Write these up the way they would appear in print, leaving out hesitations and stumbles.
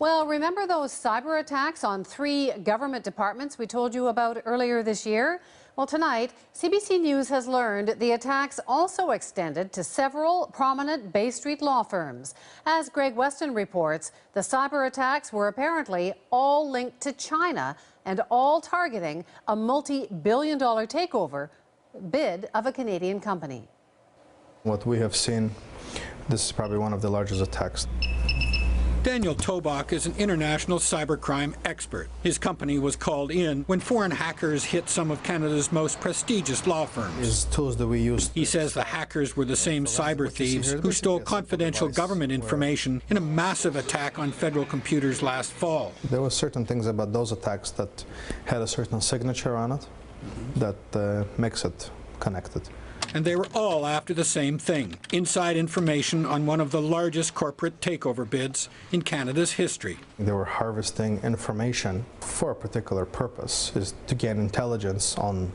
Well, remember those cyber attacks on 3 government departments we told you about earlier this year? Well, tonight, CBC News has learned the attacks also extended to several prominent Bay Street law firms. As Greg Weston reports, the cyber attacks were apparently all linked to China and all targeting a multi-billion-dollar takeover bid of a Canadian company. What we have seen, this is probably one of the largest attacks. Daniel Tobak is an international cybercrime expert. His company was called in when foreign hackers hit some of Canada's most prestigious law firms. These tools that we use. He says the hackers were the same cyber thieves who stole confidential government information in a massive attack on federal computers last fall. There were certain things about those attacks that had a certain signature on it that makes it connected. And they were all after the same thing, inside information on one of the largest corporate takeover bids in Canada's history. They were harvesting information for a particular purpose, is to gain intelligence on,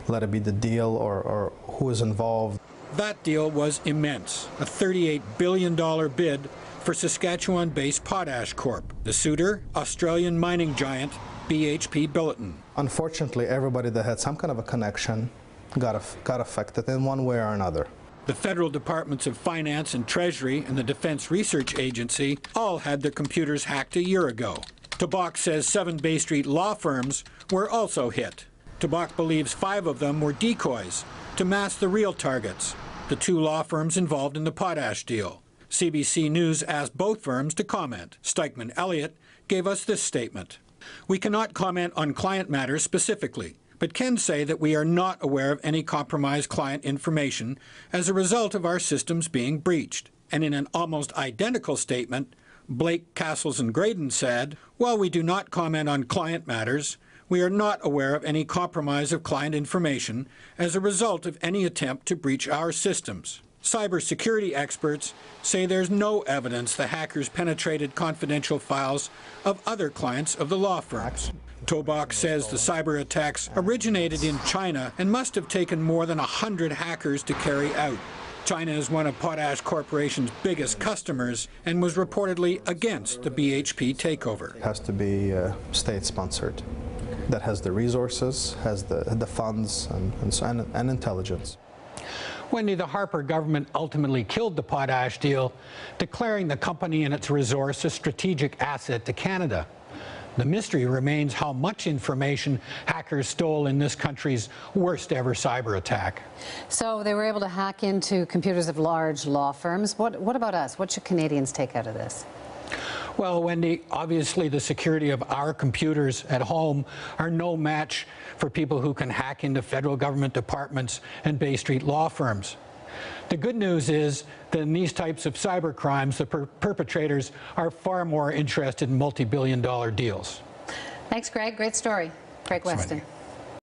let it be the deal or who is involved. That deal was immense, a $38 billion bid for Saskatchewan-based Potash Corp. The suitor, Australian mining giant BHP Billiton. Unfortunately, everybody that had some kind of a connection got affected in one way or another. The federal departments of Finance and Treasury and the Defense Research Agency all had their computers hacked a year ago. Tobak says 7 Bay Street law firms were also hit. Tobak believes 5 of them were decoys to mask the real targets, the 2 law firms involved in the potash deal. CBC News asked both firms to comment. Stikeman Elliott gave us this statement. "We cannot comment on client matters specifically, but can say that we are not aware of any compromised client information as a result of our systems being breached." And in an almost identical statement, Blake, Castles and Graydon said, "While we do not comment on client matters, we are not aware of any compromise of client information as a result of any attempt to breach our systems." Cybersecurity experts say there's no evidence the hackers penetrated confidential files of other clients of the law firms. Tobak says the cyber attacks originated in China and must have taken more than 100 hackers to carry out. China is one of Potash Corporation's biggest customers and was reportedly against the BHP takeover. It has to be state-sponsored. That has the resources, has the funds and intelligence. Wendy, the Harper government ultimately killed the potash deal, declaring the company and its resource a strategic asset to Canada. The mystery remains how much information hackers stole in this country's worst ever cyber attack. So they were able to hack into computers of large law firms. What about us? What should Canadians take out of this? Well, Wendy, obviously the security of our computers at home are no match for people who can hack into federal government departments and Bay Street law firms. The good news is that in these types of cyber crimes, the perpetrators are far more interested in multi-billion-dollar deals. Thanks, Greg. Great story. Greg Weston.